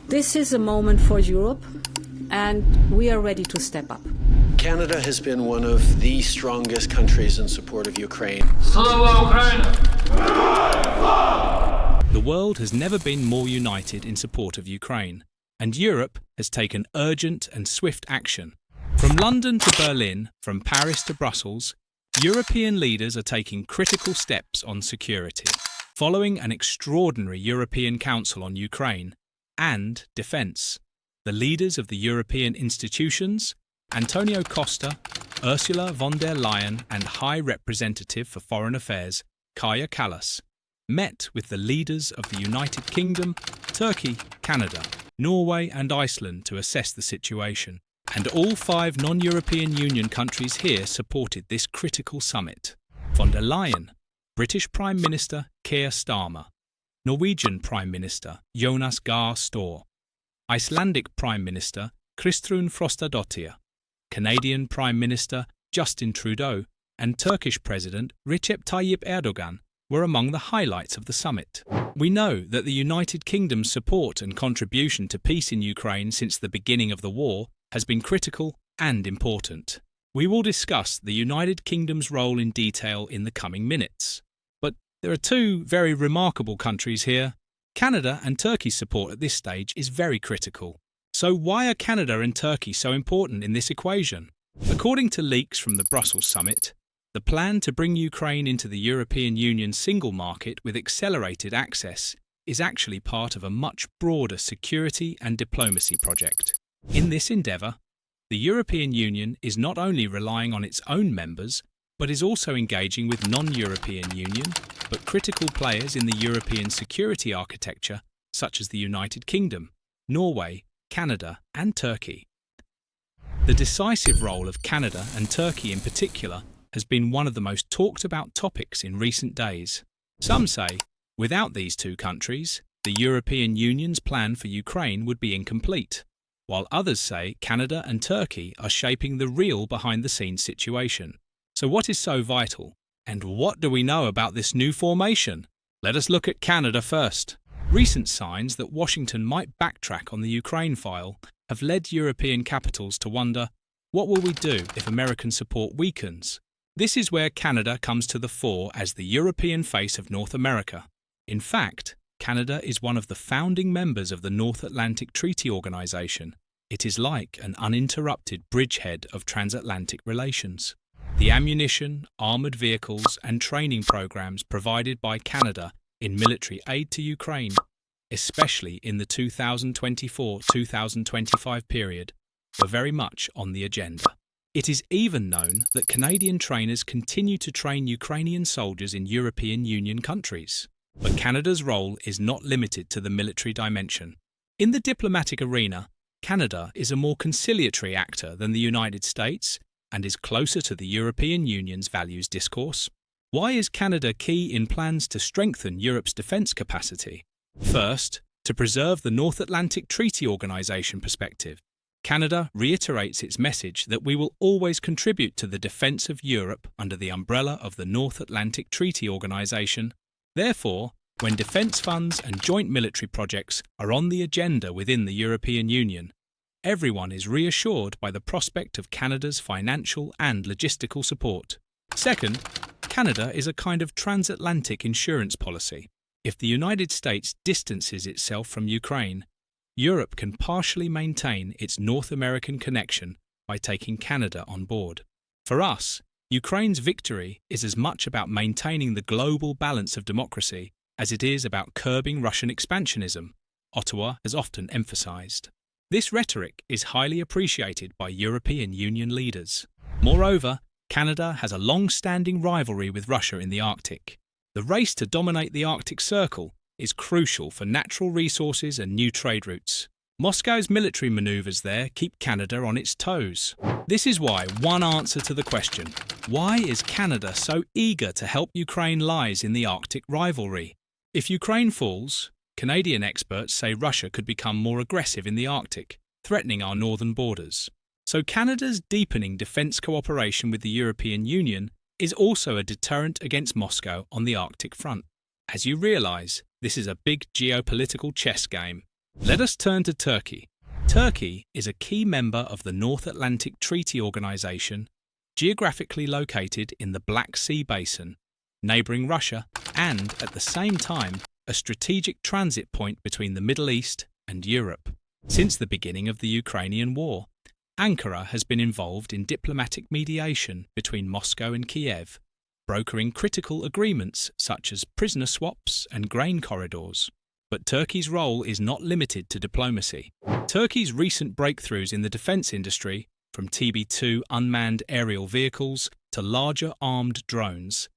This is a moment for Europe, and we are ready to step up. Canada has been one of the strongest countries in support of Ukraine. The world has never been more united in support of Ukraine, and Europe has taken urgent and swift action. From London to Berlin, from Paris to Brussels, European leaders are taking critical steps on security, following an extraordinary European Council on Ukraine and defence. The leaders of the European institutions, Antonio Costa, Ursula von der Leyen and High Representative for Foreign Affairs, Kaja Kallas, met with the leaders of the United Kingdom, Turkey, Canada, Norway and Iceland to assess the situation. And all 5 non-European Union countries here supported this critical summit. Von der Leyen, British Prime Minister Keir Starmer, Norwegian Prime Minister Jonas Gahr Store, Icelandic Prime Minister Kristrún Frostadóttir, Canadian Prime Minister Justin Trudeau and Turkish President Recep Tayyip Erdogan were among the highlights of the summit. We know that the United Kingdom's support and contribution to peace in Ukraine since the beginning of the war has been critical and important. We will discuss the United Kingdom's role in detail in the coming minutes. But there are 2 very remarkable countries here. Canada and Turkey's support at this stage is very critical. So why are Canada and Turkey so important in this equation? According to leaks from the Brussels summit, the plan to bring Ukraine into the European Union single market with accelerated access is actually part of a much broader security and diplomacy project. In this endeavour, the European Union is not only relying on its own members, but is also engaging with non-European Union, but critical players in the European security architecture, such as the United Kingdom, Norway, Canada and Turkey. The decisive role of Canada and Turkey in particular has been one of the most talked about topics in recent days. Some say, without these 2 countries, the European Union's plan for Ukraine would be incomplete, while others say Canada and Turkey are shaping the real behind-the-scenes situation. So what is so vital? And what do we know about this new formation? Let us look at Canada first. Recent signs that Washington might backtrack on the Ukraine file have led European capitals to wonder, what will we do if American support weakens? This is where Canada comes to the fore as the European face of North America. In fact, Canada is one of the founding members of the North Atlantic Treaty Organization. It is like an uninterrupted bridgehead of transatlantic relations. The ammunition, armoured vehicles and training programs provided by Canada in military aid to Ukraine, especially in the 2024-2025 period, were very much on the agenda. It is even known that Canadian trainers continue to train Ukrainian soldiers in European Union countries. But Canada's role is not limited to the military dimension. In the diplomatic arena, Canada is a more conciliatory actor than the United States and is closer to the European Union's values discourse. Why is Canada key in plans to strengthen Europe's defence capacity? First, to preserve the North Atlantic Treaty Organization perspective. Canada reiterates its message that we will always contribute to the defence of Europe under the umbrella of the North Atlantic Treaty Organization. Therefore, when defence funds and joint military projects are on the agenda within the European Union, everyone is reassured by the prospect of Canada's financial and logistical support. Second, Canada is a kind of transatlantic insurance policy. If the United States distances itself from Ukraine, Europe can partially maintain its North American connection by taking Canada on board. For us, Ukraine's victory is as much about maintaining the global balance of democracy as it is about curbing Russian expansionism, Ottawa has often emphasized. This rhetoric is highly appreciated by European Union leaders. Moreover, Canada has a long-standing rivalry with Russia in the Arctic. The race to dominate the Arctic Circle is crucial for natural resources and new trade routes. Moscow's military maneuvers there keep Canada on its toes. This is why one answer to the question, why is Canada so eager to help Ukraine, lies in the Arctic rivalry. If Ukraine falls, Canadian experts say Russia could become more aggressive in the Arctic, threatening our northern borders. So Canada's deepening defence cooperation with the European Union is also a deterrent against Moscow on the Arctic front. As you realise, this is a big geopolitical chess game. Let us turn to Turkey. Turkey is a key member of the North Atlantic Treaty Organization, geographically located in the Black Sea basin, neighboring Russia, and at the same time, a strategic transit point between the Middle East and Europe. Since the beginning of the Ukrainian war, Ankara has been involved in diplomatic mediation between Moscow and Kiev, brokering critical agreements such as prisoner swaps and grain corridors. But Turkey's role is not limited to diplomacy. Turkey's recent breakthroughs in the defence industry, from TB2 unmanned aerial vehicles to larger armed drones,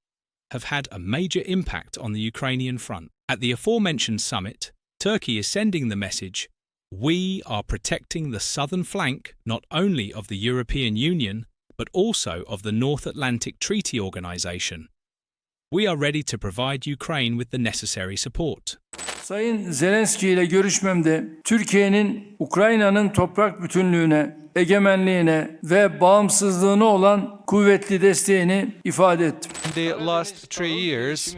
have had a major impact on the Ukrainian front. At the aforementioned summit, Turkey is sending the message, "We are protecting the southern flank not only of the European Union, but also of the North Atlantic Treaty Organization. We are ready to provide Ukraine with the necessary support." Sayın Zelenski ile görüşmemde Türkiye'nin Ukrayna'nın toprak bütünlüğüne, egemenliğine ve bağımsızlığına olan kuvvetli desteğini ifade ettim. In the last 3 years,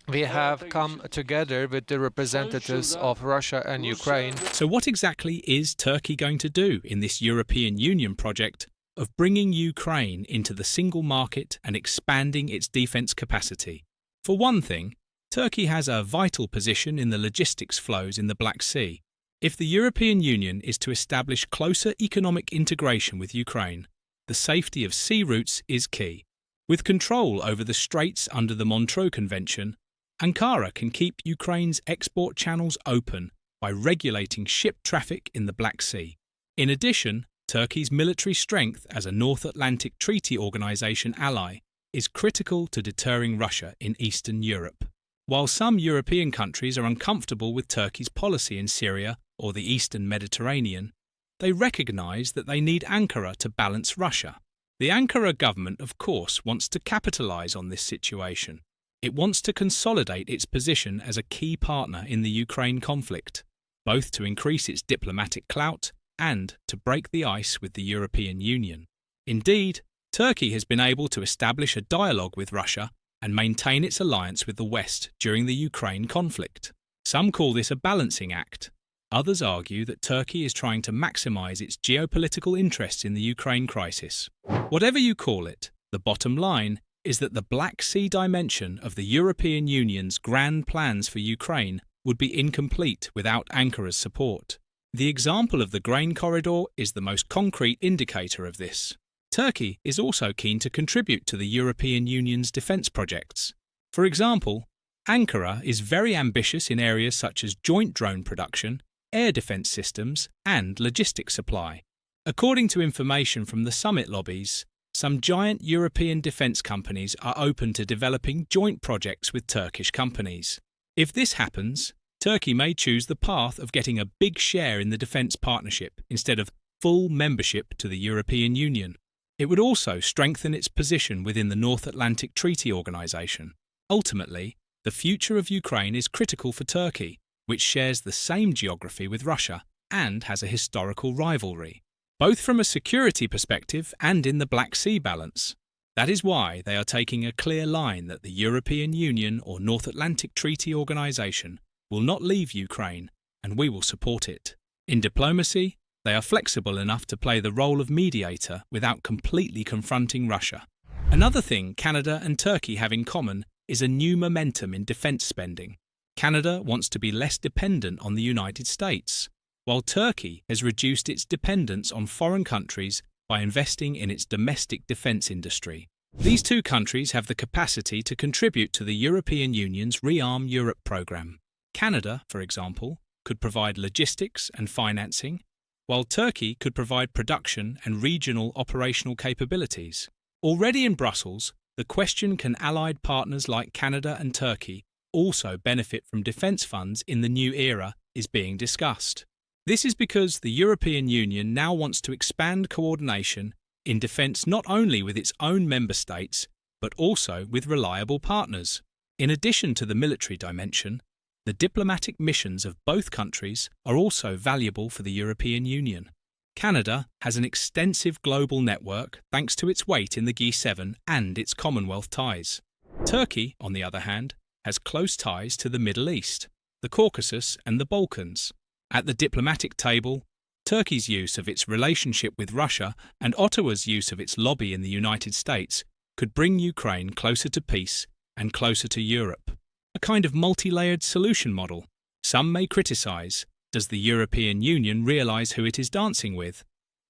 we have come together with the representatives of Russia and Ukraine. So what exactly is Turkey going to do in this European Union project of bringing Ukraine into the single market and expanding its defence capacity? For one thing, Turkey has a vital position in the logistics flows in the Black Sea. If the European Union is to establish closer economic integration with Ukraine, the safety of sea routes is key. With control over the straits under the Montreux Convention, Ankara can keep Ukraine's export channels open by regulating ship traffic in the Black Sea. In addition, Turkey's military strength as a North Atlantic Treaty Organization ally is critical to deterring Russia in Eastern Europe. While some European countries are uncomfortable with Turkey's policy in Syria or the Eastern Mediterranean, they recognise that they need Ankara to balance Russia. The Ankara government, of course, wants to capitalise on this situation. It wants to consolidate its position as a key partner in the Ukraine conflict, both to increase its diplomatic clout and to break the ice with the European Union. Indeed, Turkey has been able to establish a dialogue with Russia and maintain its alliance with the West during the Ukraine conflict. Some call this a balancing act. Others argue that Turkey is trying to maximise its geopolitical interests in the Ukraine crisis. Whatever you call it, the bottom line is that the Black Sea dimension of the European Union's grand plans for Ukraine would be incomplete without Ankara's support. The example of the grain corridor is the most concrete indicator of this. Turkey is also keen to contribute to the European Union's defence projects. For example, Ankara is very ambitious in areas such as joint drone production, air defence systems, and logistics supply. According to information from the summit lobbies, some giant European defence companies are open to developing joint projects with Turkish companies. If this happens, Turkey may choose the path of getting a big share in the defence partnership instead of full membership to the European Union. It would also strengthen its position within the North Atlantic Treaty Organization. Ultimately, the future of Ukraine is critical for Turkey, which shares the same geography with Russia and has a historical rivalry, both from a security perspective and in the Black Sea balance. That is why they are taking a clear line that the European Union or North Atlantic Treaty Organization will not leave Ukraine, and we will support it. In diplomacy, they are flexible enough to play the role of mediator without completely confronting Russia. Another thing Canada and Turkey have in common is a new momentum in defence spending. Canada wants to be less dependent on the United States, while Turkey has reduced its dependence on foreign countries by investing in its domestic defence industry. These two countries have the capacity to contribute to the European Union's Rearm Europe programme. Canada, for example, could provide logistics and financing, while Turkey could provide production and regional operational capabilities. Already in Brussels, the question, can allied partners like Canada and Turkey also benefit from defence funds in the new era, is being discussed. This is because the European Union now wants to expand coordination in defence not only with its own member states, but also with reliable partners. In addition to the military dimension, the diplomatic missions of both countries are also valuable for the European Union. Canada has an extensive global network thanks to its weight in the G7 and its Commonwealth ties. Turkey, on the other hand, has close ties to the Middle East, the Caucasus and the Balkans, At the diplomatic table, Turkey's use of its relationship with Russia and Ottawa's use of its lobby in the United States could bring Ukraine closer to peace and closer to Europe. A kind of multi-layered solution model. Some may criticise, does the European Union realise who it is dancing with?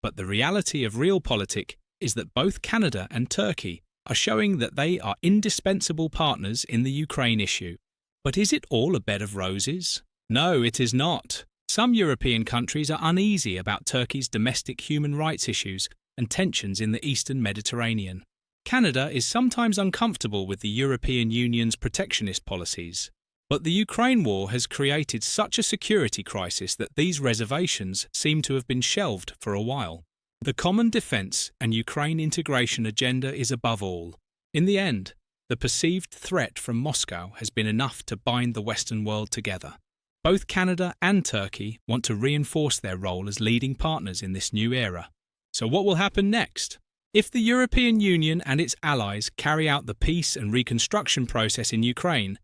But the reality of realpolitik is that both Canada and Turkey are showing that they are indispensable partners in the Ukraine issue. But is it all a bed of roses? No, it is not. Some European countries are uneasy about Turkey's domestic human rights issues and tensions in the Eastern Mediterranean. Canada is sometimes uncomfortable with the European Union's protectionist policies. But the Ukraine war has created such a security crisis that these reservations seem to have been shelved for a while. The common defence and Ukraine integration agenda is above all. In the end, the perceived threat from Moscow has been enough to bind the Western world together. Both Canada and Turkey want to reinforce their role as leading partners in this new era. So what will happen next? If the European Union and its allies carry out the peace and reconstruction process in Ukraine,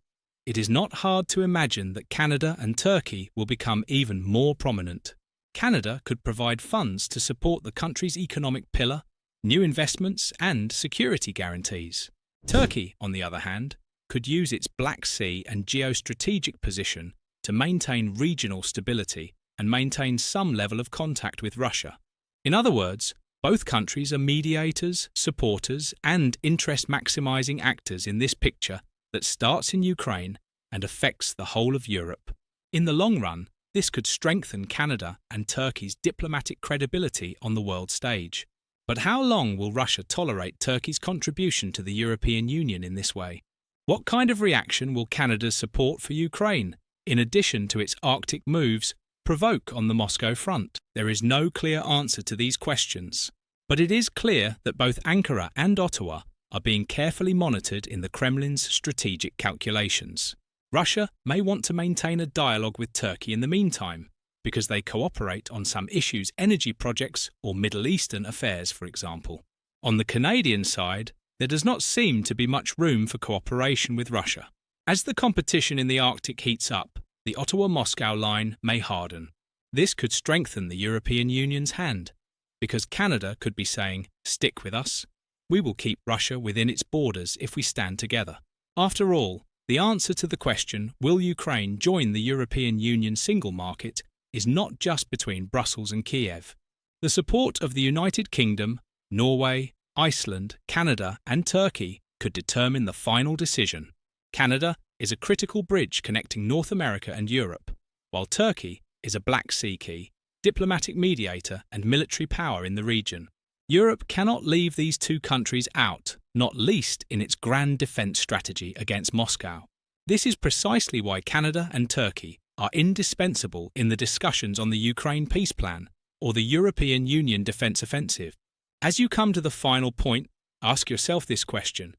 it is not hard to imagine that Canada and Turkey will become even more prominent. Canada could provide funds to support the country's economic pillar, new investments and security guarantees. Turkey, on the other hand, could use its Black Sea and geostrategic position to maintain regional stability and maintain some level of contact with Russia. In other words, both countries are mediators, supporters, and interest-maximising actors in this picture that starts in Ukraine and affects the whole of Europe. In the long run, this could strengthen Canada and Turkey's diplomatic credibility on the world stage. But how long will Russia tolerate Turkey's contribution to the European Union in this way? What kind of reaction will Canada's support for Ukraine, in addition to its Arctic moves, provoke on the Moscow front? There is no clear answer to these questions. But it is clear that both Ankara and Ottawa are being carefully monitored in the Kremlin's strategic calculations. Russia may want to maintain a dialogue with Turkey in the meantime, because they cooperate on some issues, energy projects or Middle Eastern affairs, for example. On the Canadian side, there does not seem to be much room for cooperation with Russia. As the competition in the Arctic heats up, the Ottawa-Moscow line may harden. This could strengthen the European Union's hand, because Canada could be saying, "Stick with us. We will keep Russia within its borders if we stand together." After all, the answer to the question, will Ukraine join the European Union single market, is not just between Brussels and Kiev. The support of the United Kingdom, Norway, Iceland, Canada and Turkey could determine the final decision. Canada is a critical bridge connecting North America and Europe, while Turkey is a Black Sea key, diplomatic mediator and military power in the region. Europe cannot leave these two countries out, not least in its grand defence strategy against Moscow. This is precisely why Canada and Turkey are indispensable in the discussions on the Ukraine peace plan or the European Union defence offensive. As you come to the final point, ask yourself this question: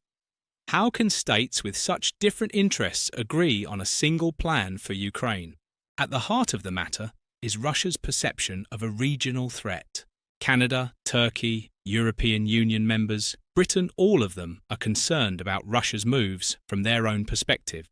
how can states with such different interests agree on a single plan for Ukraine? At the heart of the matter is Russia's perception of a regional threat. Canada, Turkey, European Union members, Britain, all of them are concerned about Russia's moves from their own perspective.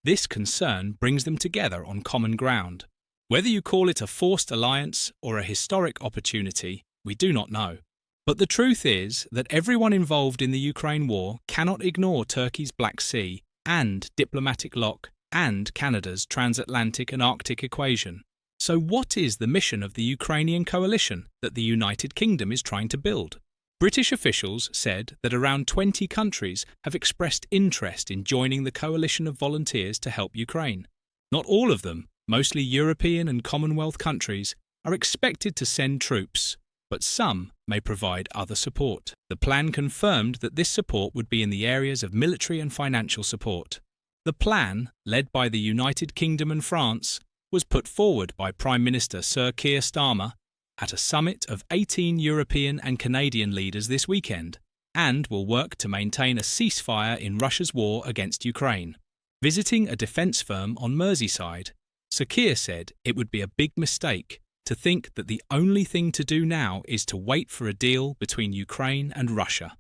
This concern brings them together on common ground. Whether you call it a forced alliance or a historic opportunity, we do not know. But the truth is that everyone involved in the Ukraine war cannot ignore Turkey's Black Sea and diplomatic lock and Canada's transatlantic and Arctic equation. So what is the mission of the Ukrainian coalition that the United Kingdom is trying to build? British officials said that around 20 countries have expressed interest in joining the coalition of volunteers to help Ukraine. Not all of them, mostly European and Commonwealth countries, are expected to send troops, but some may provide other support. The plan confirmed that this support would be in the areas of military and financial support. The plan, led by the United Kingdom and France, was put forward by Prime Minister Sir Keir Starmer at a summit of 18 European and Canadian leaders this weekend, and will work to maintain a ceasefire in Russia's war against Ukraine. Visiting a defence firm on Merseyside, Sir Keir said it would be a big mistake to think that the only thing to do now is to wait for a deal between Ukraine and Russia,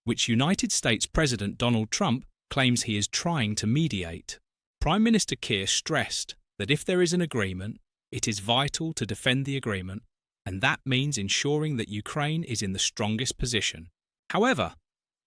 which United States President Donald Trump claims he is trying to mediate. Prime Minister Keir stressed that if there is an agreement, it is vital to defend the agreement, and that means ensuring that Ukraine is in the strongest position. However,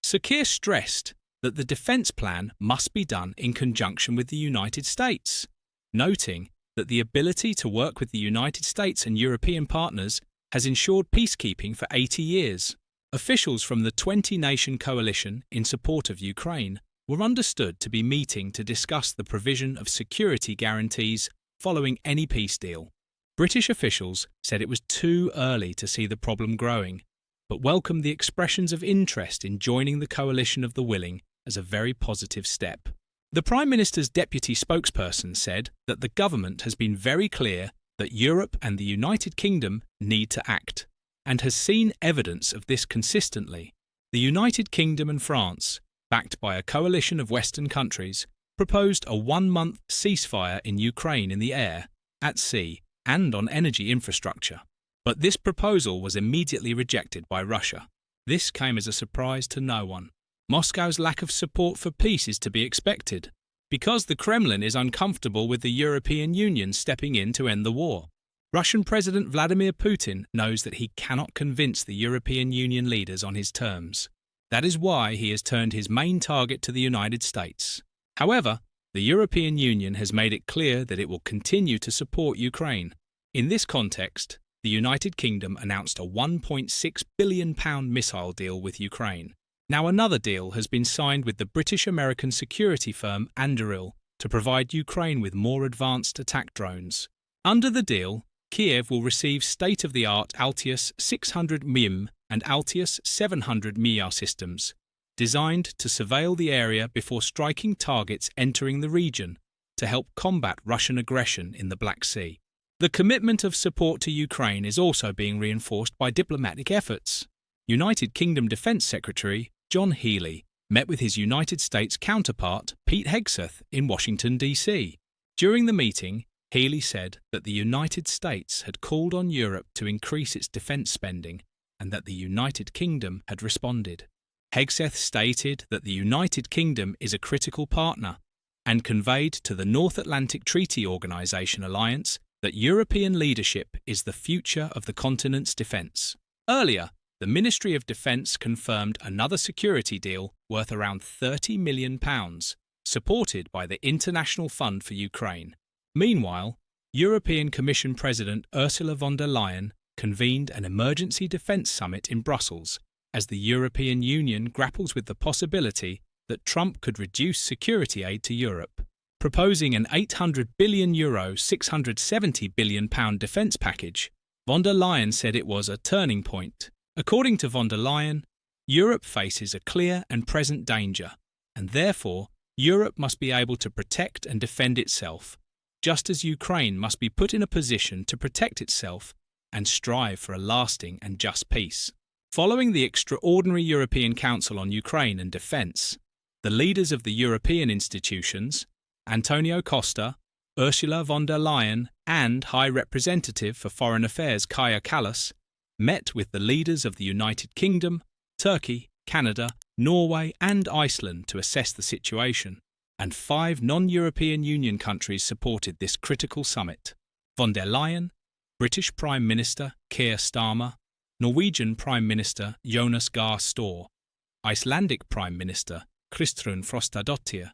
Sir Keir stressed that the defence plan must be done in conjunction with the United States, noting that the ability to work with the United States and European partners has ensured peacekeeping for 80 years. Officials from the 20-nation coalition in support of Ukraine were understood to be meeting to discuss the provision of security guarantees following any peace deal. British officials said it was too early to see the problem growing, but welcomed the expressions of interest in joining the coalition of the willing as a very positive step. The Prime Minister's deputy spokesperson said that the government has been very clear that Europe and the United Kingdom need to act, and has seen evidence of this consistently. The United Kingdom and France, backed by a coalition of Western countries, proposed a 1-month ceasefire in Ukraine in the air, at sea, and on energy infrastructure. But this proposal was immediately rejected by Russia. This came as a surprise to no one. Moscow's lack of support for peace is to be expected, because the Kremlin is uncomfortable with the European Union stepping in to end the war. Russian President Vladimir Putin knows that he cannot convince the European Union leaders on his terms. That is why he has turned his main target to the United States. However, the European Union has made it clear that it will continue to support Ukraine. In this context, the United Kingdom announced a £1.6 billion missile deal with Ukraine. Now another deal has been signed with the British-American security firm Anduril to provide Ukraine with more advanced attack drones. Under the deal, Kiev will receive state-of-the-art Altius 600 MIM and Altius 700 MIR systems, designed to surveil the area before striking targets entering the region to help combat Russian aggression in the Black Sea. The commitment of support to Ukraine is also being reinforced by diplomatic efforts. United Kingdom Defence Secretary John Healey met with his United States counterpart Pete Hegseth in Washington, D.C. During the meeting, Healey said that the United States had called on Europe to increase its defence spending and that the United Kingdom had responded. Hegseth stated that the United Kingdom is a critical partner and conveyed to the North Atlantic Treaty Organisation alliance that European leadership is the future of the continent's defence. Earlier, the Ministry of Defence confirmed another security deal worth around £30 million, supported by the International Fund for Ukraine. Meanwhile, European Commission President Ursula von der Leyen convened an emergency defence summit in Brussels as the European Union grapples with the possibility that Trump could reduce security aid to Europe. Proposing an €800 billion, £670 billion defence package, von der Leyen said it was a turning point. According to von der Leyen, Europe faces a clear and present danger, and therefore Europe must be able to protect and defend itself, just as Ukraine must be put in a position to protect itself and strive for a lasting and just peace. Following the extraordinary European Council on Ukraine and Defence, the leaders of the European institutions, Antonio Costa, Ursula von der Leyen and High Representative for Foreign Affairs Kaja Kallas, met with the leaders of the United Kingdom, Turkey, Canada, Norway and Iceland to assess the situation, and 5 non-European Union countries supported this critical summit. Von der Leyen, British Prime Minister Keir Starmer, Norwegian Prime Minister Jonas Gahr Store, Icelandic Prime Minister Kristrún Frostadóttir,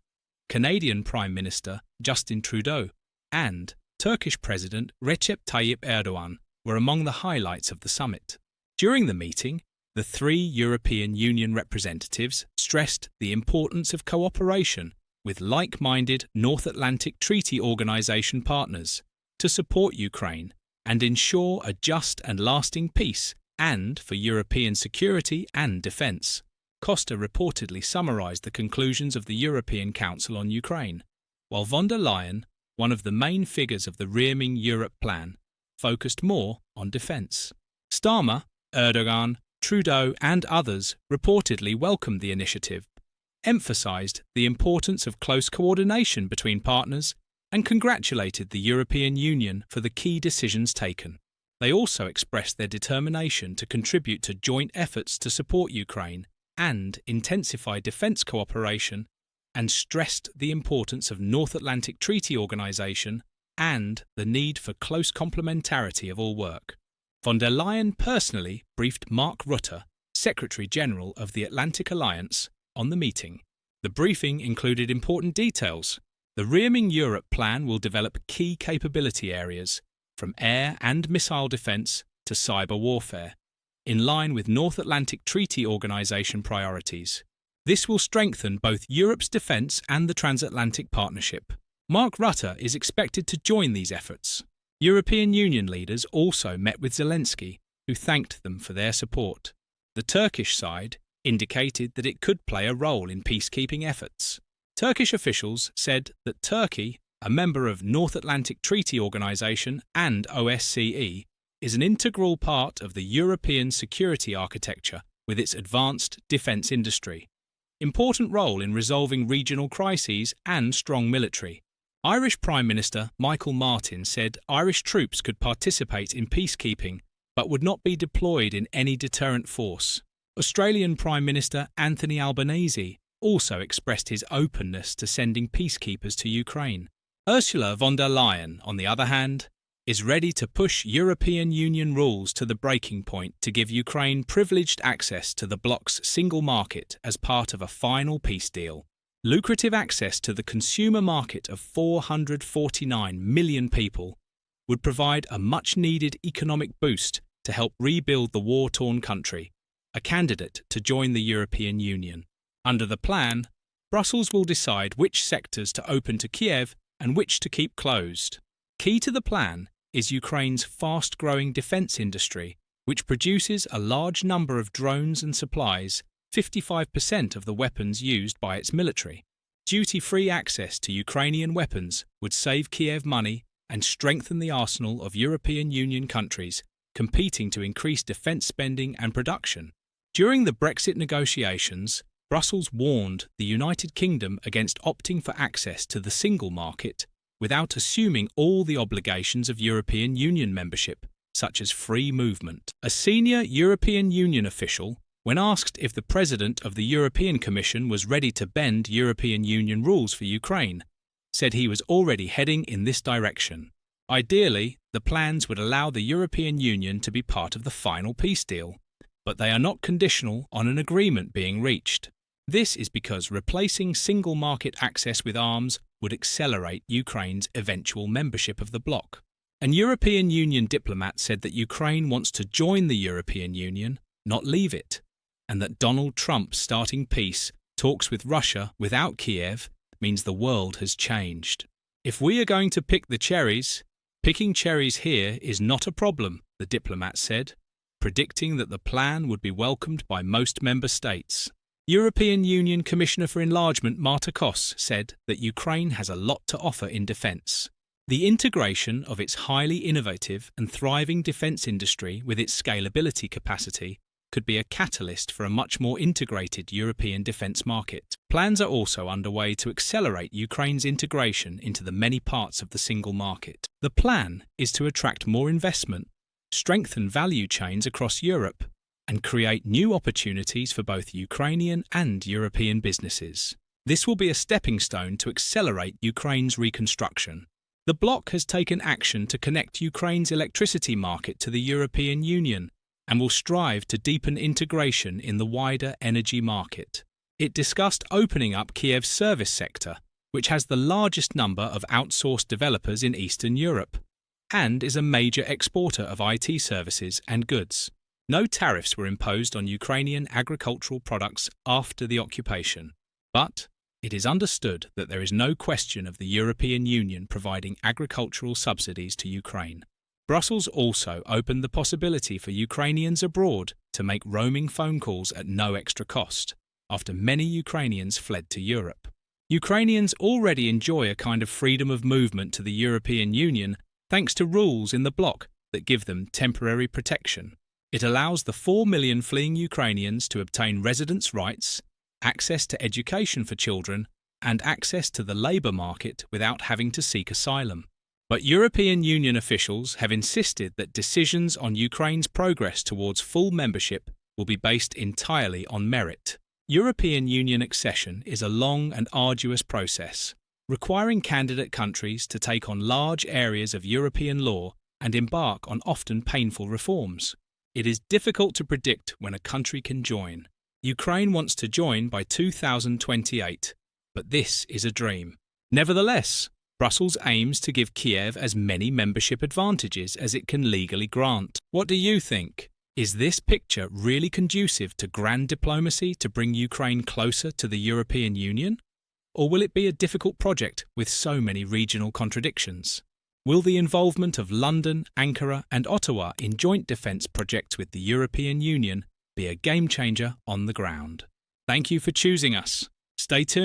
Canadian Prime Minister Justin Trudeau, and Turkish President Recep Tayyip Erdogan were among the highlights of the summit. During the meeting, the 3 European Union representatives stressed the importance of cooperation with like-minded North Atlantic Treaty Organisation partners to support Ukraine and ensure a just and lasting peace and for European security and defence. Costa reportedly summarised the conclusions of the European Council on Ukraine, while von der Leyen, one of the main figures of the Rearming Europe plan, focused more on defence. Starmer, Erdogan, Trudeau and others reportedly welcomed the initiative, emphasised the importance of close coordination between partners and congratulated the European Union for the key decisions taken. They also expressed their determination to contribute to joint efforts to support Ukraine and intensify defence cooperation, and stressed the importance of North Atlantic Treaty Organisation and the need for close complementarity of all work. Von der Leyen personally briefed Mark Rutte, Secretary General of the Atlantic Alliance, on the meeting. The briefing included important details. The Rearming Europe plan will develop key capability areas, from air and missile defence to cyber warfare, in line with North Atlantic Treaty Organisation priorities. This will strengthen both Europe's defence and the transatlantic partnership. Mark Rutte is expected to join these efforts. European Union leaders also met with Zelensky, who thanked them for their support. The Turkish side indicated that it could play a role in peacekeeping efforts. Turkish officials said that Turkey, a member of North Atlantic Treaty Organisation and OSCE, is an integral part of the European security architecture with its advanced defence industry. Important role in resolving regional crises and strong military. Irish Prime Minister Michael Martin said Irish troops could participate in peacekeeping but would not be deployed in any deterrent force. Australian Prime Minister Anthony Albanese also expressed his openness to sending peacekeepers to Ukraine. Ursula von der Leyen, on the other hand, is ready to push European Union rules to the breaking point to give Ukraine privileged access to the bloc's single market as part of a final peace deal. Lucrative access to the consumer market of 449 million people would provide a much-needed economic boost to help rebuild the war-torn country, a candidate to join the European Union. Under the plan, Brussels will decide which sectors to open to Kiev and which to keep closed. Key to the plan is Ukraine's fast-growing defence industry, which produces a large number of drones and supplies, 55% of the weapons used by its military. Duty-free access to Ukrainian weapons would save Kiev money and strengthen the arsenal of European Union countries competing to increase defence spending and production. During the Brexit negotiations, Brussels warned the United Kingdom against opting for access to the single market without assuming all the obligations of European Union membership, such as free movement. A senior European Union official, when asked if the President of the European Commission was ready to bend European Union rules for Ukraine, said he was already heading in this direction. Ideally, the plans would allow the European Union to be part of the final peace deal, but they are not conditional on an agreement being reached. This is because replacing single market access with arms would accelerate Ukraine's eventual membership of the bloc. An European Union diplomat said that Ukraine wants to join the European Union, not leave it, and that Donald Trump starting peace talks with Russia without Kiev means the world has changed. If we are going to pick the cherries, picking cherries here is not a problem, the diplomat said, predicting that the plan would be welcomed by most member states. European Union Commissioner for Enlargement Marta Koss said that Ukraine has a lot to offer in defence. The integration of its highly innovative and thriving defence industry with its scalability capacity could be a catalyst for a much more integrated European defence market. Plans are also underway to accelerate Ukraine's integration into the many parts of the single market. The plan is to attract more investment, strengthen value chains across Europe, and create new opportunities for both Ukrainian and European businesses. This will be a stepping stone to accelerate Ukraine's reconstruction. The bloc has taken action to connect Ukraine's electricity market to the European Union and will strive to deepen integration in the wider energy market. It discussed opening up Kiev's service sector, which has the largest number of outsourced developers in Eastern Europe, and is a major exporter of IT services and goods. No tariffs were imposed on Ukrainian agricultural products after the occupation, but it is understood that there is no question of the European Union providing agricultural subsidies to Ukraine. Brussels also opened the possibility for Ukrainians abroad to make roaming phone calls at no extra cost, after many Ukrainians fled to Europe. Ukrainians already enjoy a kind of freedom of movement to the European Union thanks to rules in the bloc that give them temporary protection. It allows the 4 million fleeing Ukrainians to obtain residence rights, access to education for children, and access to the labour market without having to seek asylum. But European Union officials have insisted that decisions on Ukraine's progress towards full membership will be based entirely on merit. European Union accession is a long and arduous process. requiring candidate countries to take on large areas of European law and embark on often painful reforms. It is difficult to predict when a country can join. Ukraine wants to join by 2028, but this is a dream. Nevertheless, Brussels aims to give Kiev as many membership advantages as it can legally grant. What do you think? Is this picture really conducive to grand diplomacy to bring Ukraine closer to the European Union? Or will it be a difficult project with so many regional contradictions? Will the involvement of London, Ankara and Ottawa in joint defence projects with the European Union be a game changer on the ground? Thank you for choosing us. Stay tuned.